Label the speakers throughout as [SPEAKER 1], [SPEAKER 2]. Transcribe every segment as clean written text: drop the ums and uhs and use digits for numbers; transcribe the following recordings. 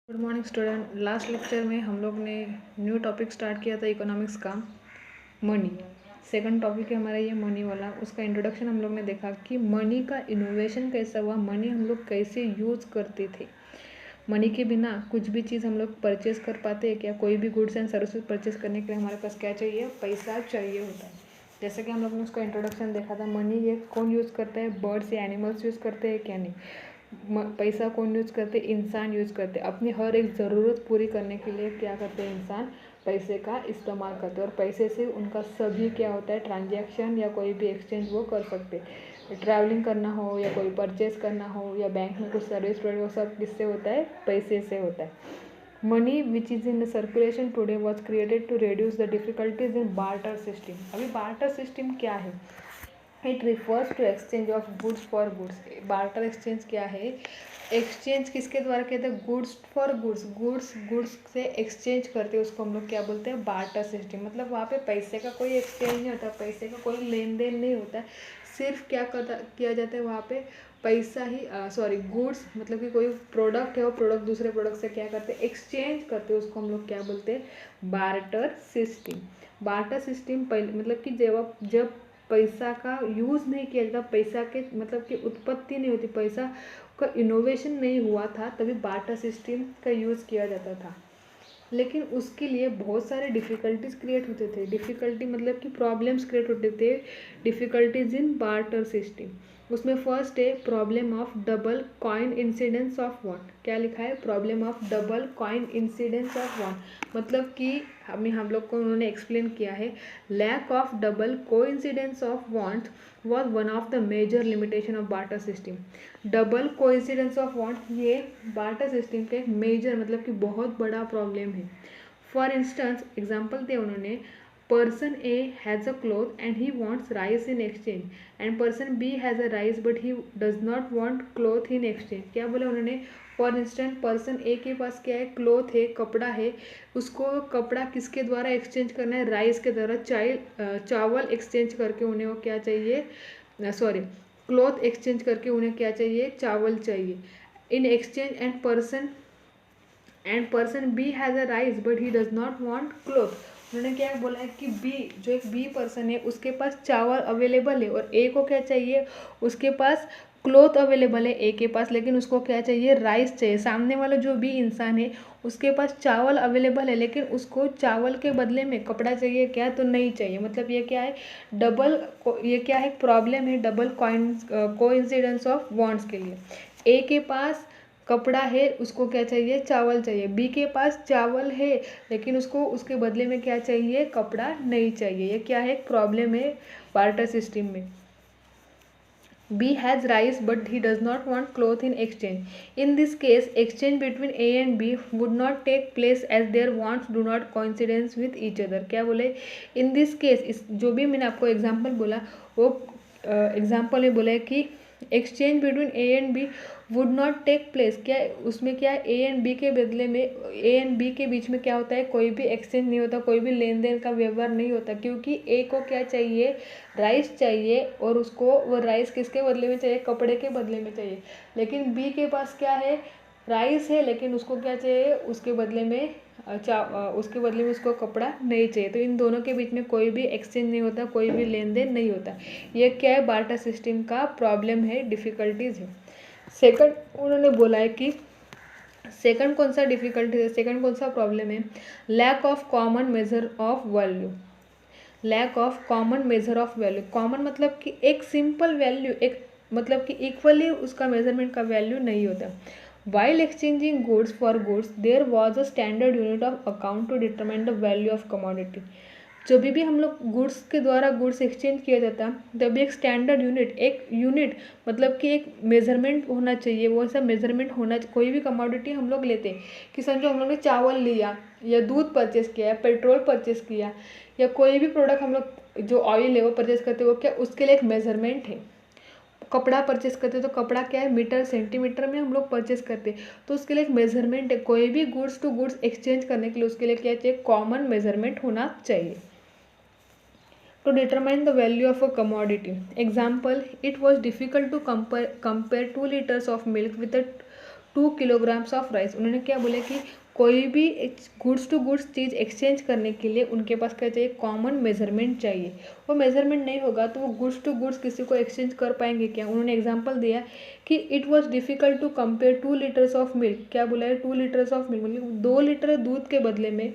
[SPEAKER 1] Good morning student. Last lecture में हम लोग ने न्यू टॉपिक स्टार्ट किया था इकोनॉमिक्स का, मनी। सेकंड टॉपिक है हमारा ये मनी वाला। उसका इंट्रोडक्शन हम लोग ने देखा कि मनी का इनोवेशन कैसा हुआ, मनी हम लोग कैसे यूज़ करते थे। मनी के बिना कुछ भी चीज़ हम लोग परचेज़ कर पाते हैं क्या? कोई भी गुड्स एंड सर्विसेज परचेज़ करने के लिए हमारे पास क्या चाहिए? पैसा चाहिए होता है। जैसे कि हम लोग ने उसका इंट्रोडक्शन देखा था, मनी ये कौन यूज़ करता है? बर्ड्स या एनिमल्स यूज़ करते हैं क्या? नहीं। पैसा कौन यूज़ करते? इंसान यूज़ करते। अपनी हर एक ज़रूरत पूरी करने के लिए क्या करते हैं? इंसान पैसे का इस्तेमाल करते हैं और पैसे से उनका सभी क्या होता है? ट्रांजैक्शन या कोई भी एक्सचेंज वो कर सकते। ट्रैवलिंग करना हो या कोई परचेज करना हो या बैंक में कुछ सर्विस प्रोवाइड, वो सब किससे होता है? पैसे से होता है। Money which is in circulation today was created to reduce the difficulties in barter system. अभी बार्टर सिस्टम क्या है? It refers to exchange of goods for goods. Barter exchange क्या है? एक्सचेंज किसके द्वारा कहते हैं? Goods for goods. गुड्स से एक्सचेंज करते हैं, उसको हम लोग क्या बोलते हैं? Barter system. मतलब वहाँ पे पैसे का कोई एक्सचेंज नहीं होता, पैसे का कोई लेन देन नहीं होता है। सिर्फ क्या किया जाता है वहाँ पे? पैसा ही गुड्स, मतलब कि कोई प्रोडक्ट है, वो प्रोडक्ट दूसरे प्रोडक्ट से क्या करते हैं? एक्सचेंज करते हैं। उसको हम लोग क्या बोलते हैं? Barter system. बार्टर सिस्टम पहले मतलब कि जब पैसा का यूज़ नहीं किया जाता, पैसा के मतलब कि उत्पत्ति नहीं होती, पैसा का इनोवेशन नहीं हुआ था, तभी बार्टर सिस्टम का यूज़ किया जाता था। लेकिन उसके लिए बहुत सारे डिफ़िकल्टीज क्रिएट होते थे। डिफ़िकल्टी मतलब कि प्रॉब्लम्स क्रिएट होते थे। डिफ़िकल्टीज इन बार्टर सिस्टम, उसमें फर्स्ट है problem of double coincidence of want. क्या लिखा है? Problem of double coincidence of want. मतलब कि हम लोग को उन्होंने एक्सप्लेन किया है, lack of double coincidence of want was one of the major limitation of barter system. Double coincidence of want ये बार्टर सिस्टम का एक मेजर मतलब कि बहुत बड़ा प्रॉब्लम है। फॉर इंस्टेंस एग्जाम्पल दिया उन्होंने, person A has a cloth and he wants rice in exchange and person B has a rice but he does not want cloth in exchange. क्या बोला उन्होंने? फॉर इंस्टेंट पर्सन ए के पास क्या है? Cloth है, कपड़ा है। उसको कपड़ा किसके द्वारा एक्सचेंज करना है? राइस के द्वारा। चावल एक्सचेंज करके उन्हें वो क्या चाहिए? क्लॉथ एक्सचेंज करके उन्हें क्या चाहिए? चावल चाहिए। In exchange and person B has a rice but he does not want cloth. उन्होंने क्या बोला है कि बी, जो एक बी पर्सन है, उसके पास चावल अवेलेबल है और ए को क्या चाहिए? उसके पास क्लॉथ अवेलेबल है ए के पास, लेकिन उसको क्या चाहिए? राइस चाहिए। सामने वाला जो बी इंसान है उसके पास चावल अवेलेबल है, लेकिन उसको चावल के बदले में कपड़ा चाहिए क्या? तो नहीं चाहिए। मतलब ये क्या है? ये क्या है? प्रॉब्लम है डबल कोइंसिडेंस ऑफ वांट्स के लिए। ए के पास कपड़ा है, उसको क्या चाहिए? चावल चाहिए। बी के पास चावल है लेकिन उसको उसके बदले में क्या चाहिए? कपड़ा नहीं चाहिए। ये क्या है? एक प्रॉब्लम है बार्टर सिस्टम में। B has rice but he does not want cloth in exchange. In this case, exchange between A and B would not take place as their wants do not coincidence with each other. क्या बोले? In this case, इस जो भी मैंने आपको example बोला वो example में बोला है कि exchange between A and B would not take place. क्या उसमें क्या? ए एंड बी के बदले में ए एंड बी के बीच में क्या होता है? कोई भी एक्सचेंज नहीं होता, कोई भी लेन देन का व्यवहार नहीं होता, क्योंकि ए को क्या चाहिए? राइस चाहिए और उसको वो राइस किसके बदले में चाहिए? कपड़े के बदले में चाहिए। लेकिन बी के पास क्या है? राइस है, लेकिन उसको क्या चाहिए? उसके बदले में उसको कपड़ा नहीं चाहिए। तो इन दोनों के बीच में कोई भी एक्सचेंज नहीं होता, कोई भी लेन देन नहीं होता। ये क्या है? बार्टर सिस्टम का प्रॉब्लम है, डिफ़िकल्टीज है। सेकंड उन्होंने बोला है कि सेकंड कौन सा डिफ़िकल्टी है, सेकंड कौन सा प्रॉब्लम है? Lack of common measure of value. Lack of common measure of value. Common मतलब कि एक सिंपल वैल्यू, एक मतलब कि इक्वली उसका मेजरमेंट का वैल्यू नहीं होता। While exchanging goods for goods there was a standard unit of account to determine the value of commodity. जब भी हम लोग गुड्स के द्वारा गुड्स एक्सचेंज किया जाता तभी एक स्टैंडर्ड यूनिट मतलब कि एक मेजरमेंट होना चाहिए। वो ऐसा मेजरमेंट होना, कोई भी कमोडिटी हम लोग लेते हैं कि समझो हम लोग ने चावल लिया या दूध परचेस किया या पेट्रोल परचेस किया या कोई भी प्रोडक्ट हम लोग जो ऑयल है वो परचेस करते हो, क्या उसके लिए एक मेजरमेंट है। कपड़ा परचेस करते तो कपड़ा क्या है? मीटर सेंटीमीटर में हम लोग परचेस करते, तो उसके लिए एक मेजरमेंट है। कोई भी गुड्स टू गुड्स एक्सचेंज करने के लिए उसके लिए क्या चाहिए? कॉमन मेजरमेंट होना चाहिए। To determine the value of a commodity. Example, it was difficult to compare 2 liters of milk with a kilograms of rice. उन्होंने क्या बोला कि कोई भी गुड्स टू गुड्स चीज़ एक्सचेंज करने के लिए उनके पास क्या चाहिए, कॉमन मेजरमेंट चाहिए। वो मेजरमेंट नहीं होगा तो वो गुड्स टू गुड्स किसी को एक्सचेंज कर पाएंगे क्या। उन्होंने एग्जांपल दिया कि it was difficult to compare 2 litres of milk. क्या बोला है, 2 लीटर्स ऑफ मिल्क, मतलब 2 लीटर दूध के बदले में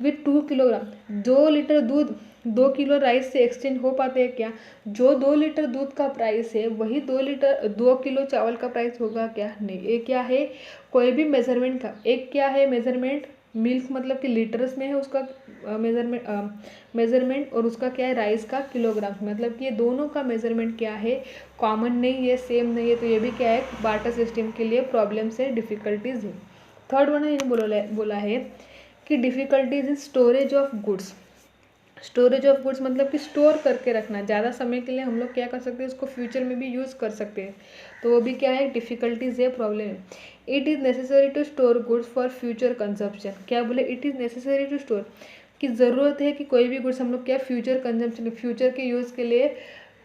[SPEAKER 1] विथ 2 किलोग्राम 2 लीटर दूध 2 किलो राइस से एक्सचेंज हो पाते हैं क्या। जो 2 लीटर दूध का प्राइस है वही 2 किलो चावल का प्राइस होगा क्या, नहीं। ये क्या है, कोई भी मेजरमेंट का एक क्या है मेजरमेंट, मिल्क मतलब कि लीटर्स में है उसका मेजरमेंट, और उसका क्या है राइस का किलोग्राम, मतलब कि ये दोनों का मेजरमेंट क्या है, कॉमन नहीं है, सेम नहीं है। तो ये भी क्या है, बार्टर सिस्टम के लिए प्रॉब्लम्स है, डिफिकल्टीज है। थर्ड वन इन्होंने बोला है कि difficulties in storage of goods. Storage of goods मतलब कि स्टोर करके रखना ज़्यादा समय के लिए, हम लोग क्या कर सकते हैं उसको फ्यूचर में भी यूज़ कर सकते हैं। तो वो भी क्या है, डिफिकल्टीज है, प्रॉब्लम है। It is necessary to store goods for future consumption. क्या बोले, it is necessary to store, कि ज़रूरत है कि कोई भी गुड्स हम लोग क्या फ्यूचर कंजप्शन, फ्यूचर के यूज़ के लिए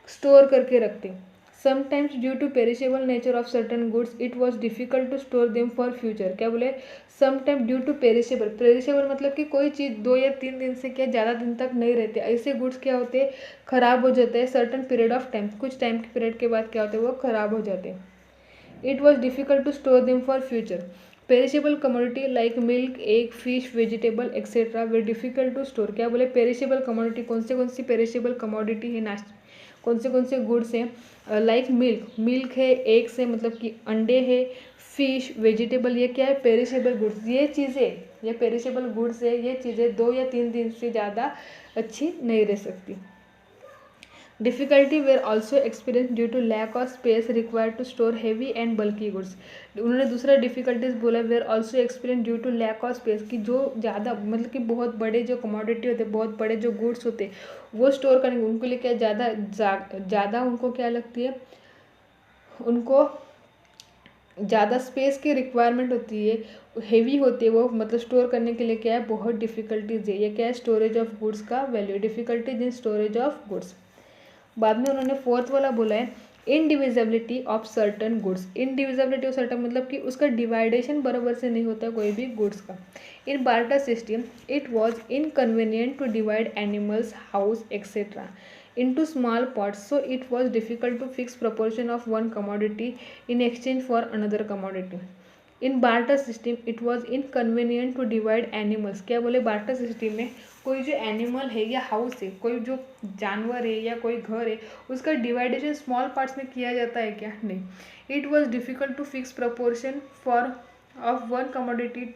[SPEAKER 1] स्टोर करके रखते हैं। Sometimes due to perishable nature of certain goods it was difficult to store them for future. क्या बोले, sometime due to perishable, perishable मतलब कि कोई चीज़ 2 या 3 दिन से क्या ज़्यादा दिन तक नहीं रहते, ऐसे गुड्स क्या होते हैं, ख़राब हो जाते हैं। सर्टन पीरियड ऑफ टाइम, कुछ टाइम के पीरियड के बाद क्या होते हैं, वो ख़राब हो जाते हैं। It was difficult to store them for future. Perishable commodity like milk, egg, fish, vegetable etcetera were difficult to store. क्या बोले, पेरिशेबल कमोडिटी कौन सी पेरिशेबल कमोडिटी है, नाश्ता कौन से गुड्स हैं, लाइक मिल्क, मिल्क है, एग्स है मतलब कि अंडे है, फिश, वेजिटेबल, ये क्या है, पेरिशेबल गुड्स। ये चीज़ें, ये पेरिशेबल गुड्स है, ये चीज़ें 2 या 3 दिन से ज़्यादा अच्छी नहीं रह सकती। Difficulty were also experience due to lack of space required to store heavy and bulky goods. उन्होंने दूसरा डिफिकल्टीज बोला, were also experience due to lack of space, कि जो ज़्यादा मतलब कि बहुत बड़े जो कमोडिटी होते, बहुत बड़े जो गुड्स होते वो स्टोर करने उनके लिए क्या ज़्यादा उनको क्या लगती है, उनको ज़्यादा स्पेस की रिक्वायरमेंट होती है, हेवी होती है वो, मतलब स्टोर करने के लिए क्या है, बहुत डिफिकल्टीज है। ये क्या है, स्टोरेज ऑफ गुड्स का value, difficulties in storage of goods. बाद में उन्होंने फोर्थ वाला बोला है indivisibility of certain goods. Indivisibility of certain मतलब कि उसका डिवाइडेशन बराबर से नहीं होता कोई भी गुड्स का। In barter system it was inconvenient to divide animals, house etcetera into small pots, so it was difficult to fix proportion of one commodity in exchange for another commodity. In barter system it was inconvenient to divide animals। क्या बोले, barter system में कोई जो animal है या house है, कोई जो जानवर है या कोई घर है, उसका डिवाइडेशन स्मॉल पार्ट्स में किया जाता है क्या, नहीं। It was difficult to fix proportion for of one commodity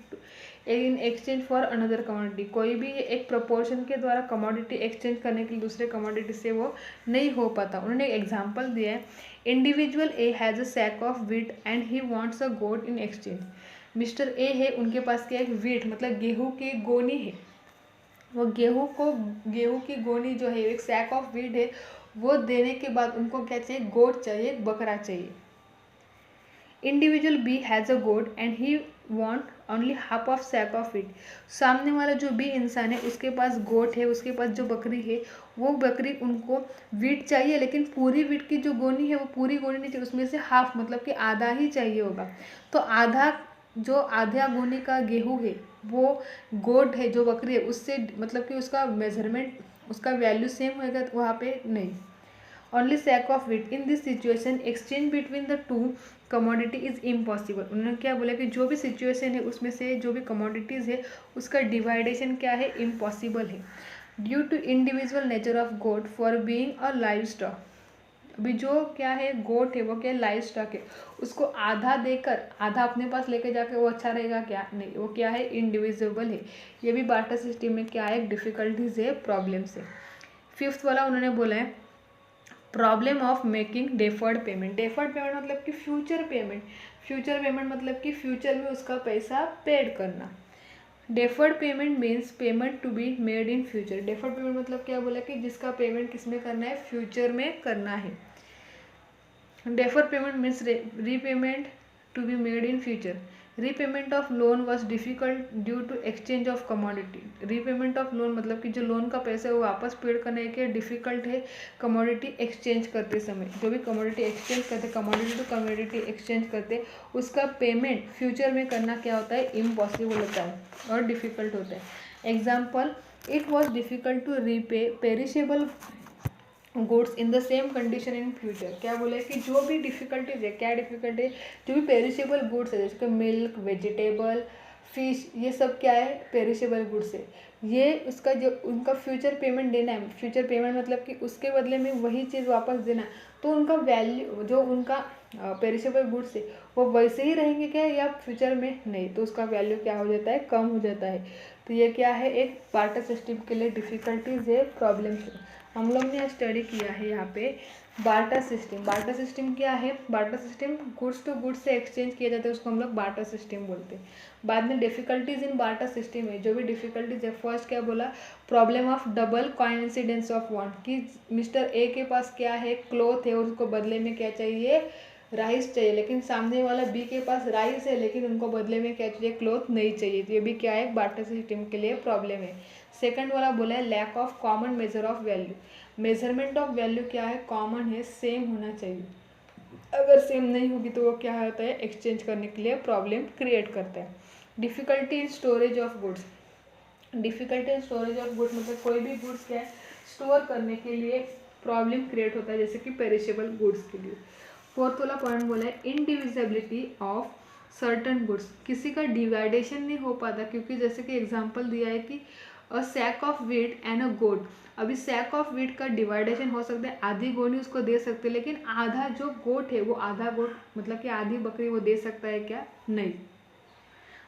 [SPEAKER 1] in exchange for another commodity. कोई भी एक प्रपोर्शन के द्वारा कमोडिटी एक्सचेंज करने के लिए दूसरे कमोडिटी से वो नहीं हो पाता। उन्होंने एक एग्जाम्पल दिया है, individual A has a sack of wheat and he wants a goat in exchange. Mister A है, उनके पास क्या एक व्हीट मतलब गेहूँ की गोनी है, वो गेहूँ की गोनी जो है, एक सैक ऑफ व्हीट है, वो देने के बाद उनको क्या चाहिए, गोट चाहिए, बकरा चाहिए। Individual B has a goat and he want only half of sack of it. सामने वाला जो बी इंसान है उसके पास गोट है, उसके पास जो बकरी है वो बकरी उनको वीट चाहिए, लेकिन पूरी वीट की जो गोनी है वो पूरी गोनी नहीं चाहिए, उसमें से हाफ मतलब कि आधा ही चाहिए होगा। तो आधा गोनी का गेहूँ है वो गोट है जो बकरी है उससे मतलब कि उसका मेजरमेंट उसका वैल्यू सेम होएगा, तो वहाँ पे नहीं। Only sack of wheat in this situation exchange between the two commodity is impossible. उन्होंने क्या बोला कि जो भी सिचुएशन है उसमें से जो भी कमोडिटीज़ है उसका डिवाइडेशन क्या है, इम्पॉसिबल है। Due to individual nature of goat for being a livestock. अभी जो क्या है गोट है वो क्या लाइव स्टॉक है, उसको आधा देकर आधा अपने पास लेके जाके वो अच्छा रहेगा क्या, नहीं। वो क्या है, इंडिविजिबल है। ये भी बार्टर सिस्टम में क्या है, डिफिकल्टीज है, प्रॉब्लम्स है। फिफ्थ वाला उन्होंने बोला है problem of making deferred payment. Deferred payment मतलब कि फ्यूचर पेमेंट मतलब कि फ्यूचर में उसका पैसा पेड करना। Deferred payment means payment to be made in future. Deferred payment मतलब क्या बोला कि जिसका पेमेंट किस में करना है, फ्यूचर में करना है। Deferred payment means repayment to be made in future. Repayment of loan was difficult due to exchange of commodity. Repayment of loan मतलब कि जो लोन का पैसा है वो वापस पेड करने के डिफिकल्ट है कमोडिटी एक्सचेंज करते समय। जो भी कमोडिटी एक्सचेंज करते, कमोडिटी टू कमोडिटी एक्सचेंज करते, उसका पेमेंट फ्यूचर में करना क्या होता है, इम्पॉसिबल होता है और डिफिकल्ट होता है। Example, it was difficult to repay perishable goods in the same condition in future. क्या बोले कि जो भी डिफिकल्टीज है, क्या डिफिकल्टी है, जो भी पेरिशेबल गुड्स है जैसे मिल्क, वेजिटेबल, फिश, ये सब क्या है, पेरिशेबल गुड्स है। ये उसका जो उनका फ्यूचर पेमेंट देना है, फ्यूचर पेमेंट मतलब कि उसके बदले में वही चीज़ वापस देना है, तो उनका वैल्यू जो उनका पेरिशेबल गुड्स है वो वैसे ही रहेंगे क्या, या फ्यूचर में नहीं, तो उसका वैल्यू क्या हो जाता है, कम हो जाता है। तो ये क्या है, एक बार्टर सिस्टम के लिए डिफिकल्टीज है, प्रॉब्लम्स है। हम लोग ने स्टडी किया है यहाँ पे बार्टर सिस्टम। बार्टर सिस्टम क्या है, barter system goods to goods से एक्सचेंज किया जाता है, उसको हम लोग बार्टर सिस्टम बोलते हैं। बाद में डिफिकल्टीज इन बार्टर सिस्टम है, जो भी डिफिकल्टीज है, फर्स्ट क्या बोला, problem of double coincidence of want, कि मिस्टर ए के पास क्या है, क्लॉथ है, और उसको बदले में क्या चाहिए, राइस चाहिए, लेकिन सामने वाला बी के पास राइस है लेकिन उनको बदले में क्या चाहिए, क्लॉथ नहीं चाहिए। तो ये भी क्या है, बार्टर सिस्टम के लिए प्रॉब्लम है। सेकंड वाला बोला है lack of common measure of value. Measurement of value क्या है, कॉमन है, सेम होना चाहिए। अगर सेम नहीं होगी तो वो क्या होता है, एक्सचेंज करने के लिए प्रॉब्लम क्रिएट करता है। Difficulty in storage of goods. Difficulty in storage of goods मतलब कोई भी गुड्स क्या है, स्टोर करने के लिए प्रॉब्लम क्रिएट होता है, जैसे कि पेरिशेबल गुड्स के लिए। फोर्थ वाला पॉइंट बोला है इनडिविजिबिलिटी ऑफ सर्टन गुड्स। किसी का डिवाइडेशन नहीं हो पाता, क्योंकि जैसे कि एग्जांपल दिया है कि a sack of wheat and a goat. अभी सैक ऑफ वीट का डिवाइडेशन हो सकता है, आधी गोनी उसको दे सकते हैं, लेकिन आधा जो गोट है वो आधा गोट मतलब कि आधी बकरी वो दे सकता है क्या, नहीं।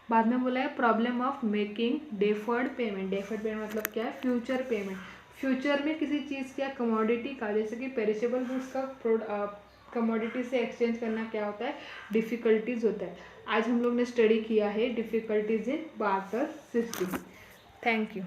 [SPEAKER 1] बाद में बोला है problem of making deferred payment. Deferred payment मतलब क्या है, फ्यूचर पेमेंट। फ्यूचर में किसी चीज़ का कमोडिटी का, जैसे कि पेरिशेबल गुड्स का कमोडिटी से एक्सचेंज करना क्या होता है, डिफिकल्टीज होता है। आज हम लोग ने स्टडी किया है difficulties in barter system. Thank you.